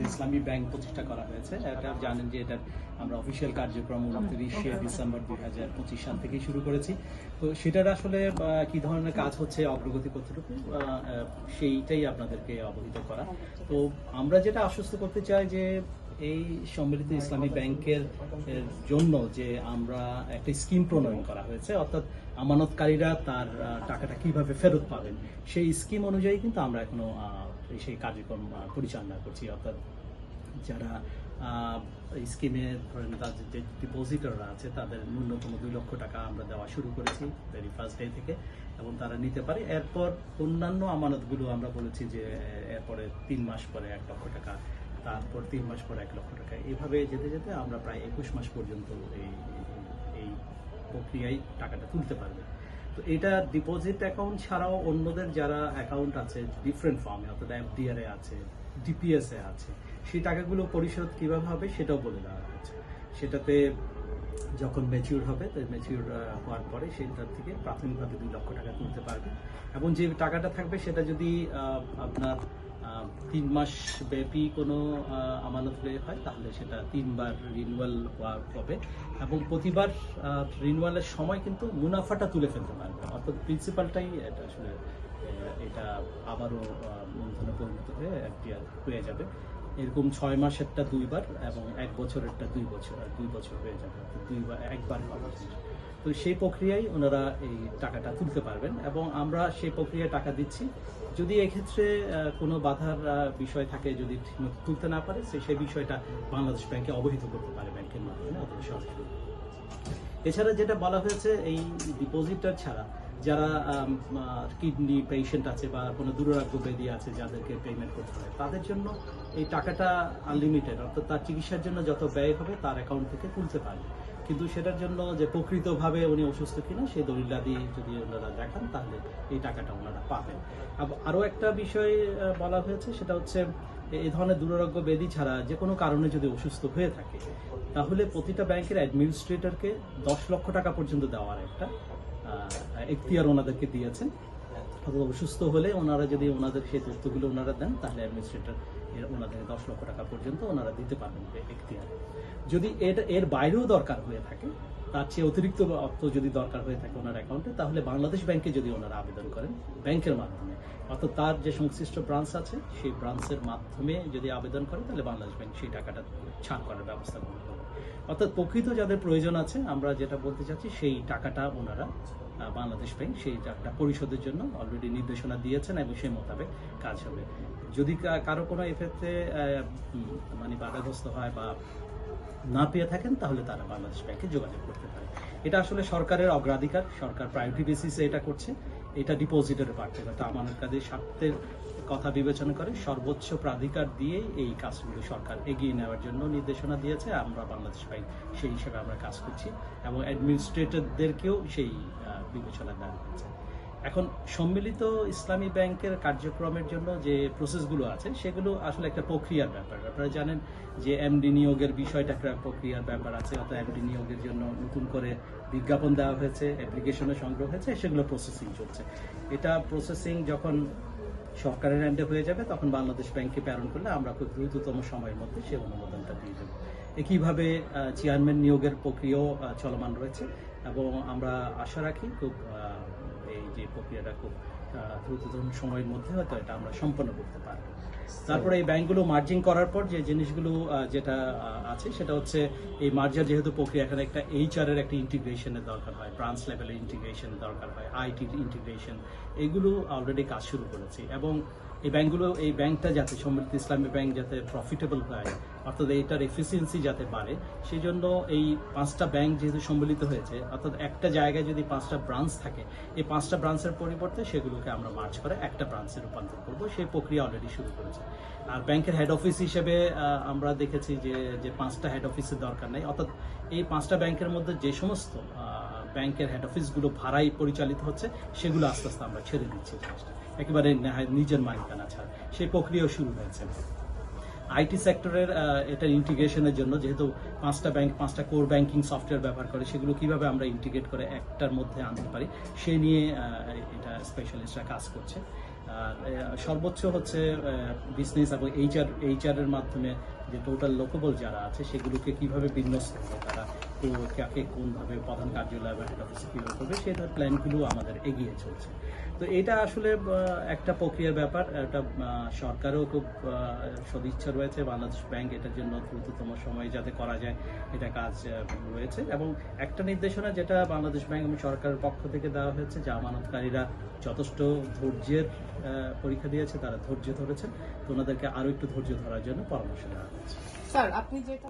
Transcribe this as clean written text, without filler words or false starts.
ইসলামী bank প্রতিষ্ঠা করা হয়েছে। এটা জানেন যে এটা আমরা অফিসিয়াল কার্যক্রম 29শে ডিসেম্বর 2025 সাল থেকেই শুরু করেছি। তো সেটার আসলে কি ধরনের কাজ হচ্ছে, অগ্রগতি কতটুকু, সেইটাই আপনাদেরকে অবহিত করা। তো আমরা যেটা আশ্বস্ত করতে চাই যে এই সম্মিলিত ইসলামী ব্যাংকের জন্য যে আমরা একটা স্কিম প্রণয়ন করা হয়েছে, অর্থাৎ আমানতকারীরা তার টাকাটা কিভাবে ফেরত পাবেন সেই স্কিম অনুযায়ী কিন্তু আমরা এখনো সেই কার্যক্রম পরিচালনা করছি। অর্থাৎ যারা স্কিমে ধরেন তাদের যে ডিপোজিটররা আছে তাদের ন্যূনতম 2 লক্ষ টাকা আমরা দেওয়া শুরু করেছি ভেরি ফার্স্ট ডে থেকে, এবং তারা নিতে পারে। এরপর অন্যান্য আমানতগুলো আমরা বলেছি যে এরপরে 3 মাস পরে 1 লক্ষ টাকা, তারপর 3 মাস পরে 1 লক্ষ টাকা, এইভাবে যেতে যেতে আমরা প্রায় 21 মাস পর্যন্ত এই প্রক্রিয়ায় টাকাটা তুলতে পারবে। তো এটা ডিপোজিট অ্যাকাউন্ট ছাড়াও অন্যদের যারা অ্যাকাউন্ট আছে ডিফারেন্ট ফর্মে, অর্থাৎ এফডিআর এ আছে, ডিপিএস এ আছে, সেই টাকাগুলো পরিশোধ কিভাবে হবে সেটাও বলে দেওয়া হয়েছে। সেটাতে যখন ম্যাচিউর হবে, তো ম্যাচিউর হওয়ার পরে সেটার থেকে প্রাথমিকভাবে 2 লক্ষ টাকা তুলতে পারবে, এবং যে টাকাটা থাকবে সেটা যদি আপনার 3 মাস ব্যাপী কোনো আমানত হয় তাহলে সেটা 3 বার রিনিউয়াল হবে, এবং প্রতিবার রিনিউয়ালের সময় কিন্তু মুনাফাটা তুলে ফেলতে পারবে। অর্থাৎ প্রিন্সিপালটাই এটা আসলে এটা আবারও মূলধনে পরিণত হয়ে এফডিআর হয়ে যাবে। এরকম 6 মাসেরটা 2 বার এবং 1 বছরেরটা 2 বছর হয়ে যাবে, একবার হবে। তো সেই প্রক্রিয়ায় ওনারা এই টাকাটা তুলতে পারবেন, এবং আমরা সেই প্রক্রিয়ায় টাকা দিচ্ছি। যদি এক্ষেত্রে কোনো বাধার বিষয় থাকে, যদি তুলতে না পারে, সেই বিষয়টা বাংলাদেশ ব্যাংকে অবহিত করতে পারে ব্যাংকের মাধ্যমে অথবা সরাসরি। এছাড়া যেটা বলা হয়েছে, এই ডিপোজিটার ছাড়া যারা কিডনি পেশেন্ট আছে বা কোনো দুরারোগ্য ব্যাধি আছে যাদেরকে পেমেন্ট করতে হয়, তাদের জন্য এই টাকাটা আনলিমিটেড, অর্থাৎ তার চিকিৎসার জন্য যত ব্যয় হবে তার অ্যাকাউন্ট থেকে তুলতে পারবে। কিন্তু সেটার জন্য যে প্রকৃতভাবে উনি অসুস্থ কিনা সেই দলিলাদি যদি ওনারা দেখান তাহলে এই টাকাটা ওনারা পাবেন। আরও একটা বিষয় বলা হয়েছে, সেটা হচ্ছে এই ধরনের দুরারোগ্য ব্যাধি ছাড়া যে কোনো কারণে যদি অসুস্থ হয়ে থাকে তাহলে প্রতিটা ব্যাংকের অ্যাডমিনিস্ট্রেটরকে 10 লক্ষ টাকা পর্যন্ত দেওয়ার একটা এখতিয়ার ওনাদেরকে দিয়েছেন। অথবা অসুস্থ হলে ওনারা যদি ওনাদের সেই তথ্যগুলো ওনারা দেন তাহলে অ্যাডমিনিস্ট্রেটর ওনাদের 10 লক্ষ টাকা পর্যন্ত ওনারা দিতে পারবেন এখতিয়ার। যদি এর বাইরেও দরকার হয়ে থাকে, তার চেয়ে অতিরিক্ত অর্থ যদি দরকার হয়ে থাকে ওনার অ্যাকাউন্টে, তাহলে বাংলাদেশ ব্যাংকে যদি ওনারা আবেদন করেন ব্যাংকের মাধ্যমে, অর্থাৎ তার যে সংশ্লিষ্ট ব্রাঞ্চ আছে সেই ব্রাঞ্চের মাধ্যমে যদি আবেদন করে তাহলে বাংলাদেশ ব্যাংক সেই টাকাটা ছাড় করার ব্যবস্থা করবে। অর্থাৎ প্রকৃত যাদের প্রয়োজন আছে, আমরা যেটা বলতে চাচ্ছি, সেই টাকাটা ওনারা বাংলাদেশ ব্যাংক সেই টাকাটা পরিশোধের জন্য অলরেডি নির্দেশনা দিয়েছেন এবং সেই মোতাবেক কাজ হবে। যদি কারো কোনো এক্ষেত্রে মানে বাধাগ্রস্ত হয় বা না পেয়ে থাকেন তাহলে তারা বাংলাদেশ ব্যাংকে যোগাযোগ করতে পারে। এটা আসলে সরকারের অগ্রাধিকার, সরকার প্রায়োরিটি বেসিসে এটা করছে। এটা ডিপোজিটের পার্ট থেকে, অর্থাৎ আমানতকারীর স্বার্থের কথা বিবেচনা করে সর্বোচ্চ প্রাধিকার দিয়ে এই কাজগুলো সরকার এগিয়ে নেওয়ার জন্য নির্দেশনা দিয়েছে। আমরা বাংলাদেশ ব্যাংক সেই হিসেবে আমরা কাজ করছি, এবং অ্যাডমিনিস্ট্রেটরদেরকেও সেই বিবেচনা দেওয়া হয়েছে। এখন সম্মিলিত ইসলামী ব্যাংকের কার্যক্রমের জন্য যে প্রসেসগুলো আছে সেগুলো আসলে একটা প্রক্রিয়ার ব্যাপার। আপনারা জানেন যে এমডি নিয়োগের বিষয়টা একটা প্রক্রিয়ার ব্যাপার আছে, অর্থাৎ এমডি নিয়োগের জন্য নতুন করে বিজ্ঞাপন দেওয়া হয়েছে, অ্যাপ্লিকেশনে সংগ্রহ হয়েছে, সেগুলো প্রসেসিং চলছে। এটা প্রসেসিং যখন সরকারের হ্যান্ডে হয়ে যাবে তখন বাংলাদেশ ব্যাংকে প্রেরণ করলে আমরা খুব দ্রুততম সময়ের মধ্যে সেই অনুমোদনটা দিয়ে দেবো। একইভাবে চেয়ারম্যান নিয়োগের প্রক্রিয়াও চলমান রয়েছে, এবং আমরা আশা রাখি খুব এই যে প্রক্রিয়াটা খুব দ্রুততম সময়ের মধ্যে হয়তো এটা আমরা সম্পন্ন করতে পারবো। তারপরে এই ব্যাংকগুলো মার্জিং করার পর যে জিনিসগুলো যেটা আছে সেটা হচ্ছে, এই মার্জার যেহেতু প্রক্রিয়া, এখানে একটা এইচআর এর একটা ইন্টিগ্রেশনের দরকার হয়, ব্রাঞ্চ লেভেলের ইন্টিগ্রেশনের দরকার হয়, আইটি ইন্টিগ্রেশন, এগুলো অলরেডি কাজ শুরু করেছি। এবং এই ব্যাংকটা যাতে সম্মিলিত ইসলামী ব্যাংক যাতে প্রফিটেবল হয়, অর্থাৎ এইটার এফিসিয়েন্সি যাতে বাড়ে, সেই জন্য এই 5টা ব্যাংক যেহেতু সম্মিলিত হয়েছে, অর্থাৎ একটা জায়গায় যদি 5টা ব্রাঞ্চ থাকে, এই 5টা ব্রাঞ্চের পরিবর্তে সেগুলোকে আমরা মার্জ করে একটা ব্রাঞ্চে রূপান্তর করবো, সেই প্রক্রিয়া অলরেডি শুরু করেছে। আর ব্যাংকের হেড অফিস হিসেবে আমরা দেখেছি যে 5টা হেড অফিসের দরকার নেই, অর্থাৎ এই 5টা ব্যাংকের মধ্যে যে সমস্ত ব্যাংকের হেড অফিসগুলো ভাড়ায় পরিচালিত হচ্ছে সেগুলো আস্তে আস্তে আমরা ছেড়ে দিচ্ছি, একেবারে নিজের মালিকানা ছাড়া, সেই প্রক্রিয়াও শুরু হয়েছে। আইটি সেক্টরের এটার ইন্টিগ্রেশনের জন্য, যেহেতু 5টা ব্যাংক 5টা কোর ব্যাংকিং সফটওয়্যার ব্যবহার করে, সেগুলো কিভাবে আমরা ইন্টিগ্রেট করে একটার মধ্যে আনতে পারি সেই নিয়ে এটা স্পেশালিস্টরা কাজ করছে। আর সর্বোচ্চ হচ্ছে বিজনেস এবং এইচআর এর মাধ্যমে যে টোটাল লোকেবল যারা আছে সেগুলোকে কিভাবে বিন্যস্ত করবে, তারা কাকে কোনভাবে প্রধান কার্যালয় বা হেড অফিসে কীভাবে করবে সেই ধরনের প্ল্যানগুলো আমাদের এগিয়ে চলছে। তো এটা আসলে একটা প্রক্রিয়ার ব্যাপার। এটা সরকারও খুব সদিচ্ছা রয়েছে, বাংলাদেশ ব্যাংক এটার জন্য দ্রুততম সময়ে যাতে করা যায় এটা কাজ রয়েছে। এবং একটা নির্দেশনা যেটা বাংলাদেশ ব্যাংক এবং সরকারের পক্ষ থেকে দেওয়া হয়েছে যে আমানতকারীরা যথেষ্ট ধৈর্যের পরীক্ষা দিয়েছে, তারা ধৈর্য ধরেছেন, তো ওনাদেরকে আরো একটু ধৈর্য ধরার জন্য পরামর্শ দেওয়া হয়েছে। স্যার, আপনি যেটা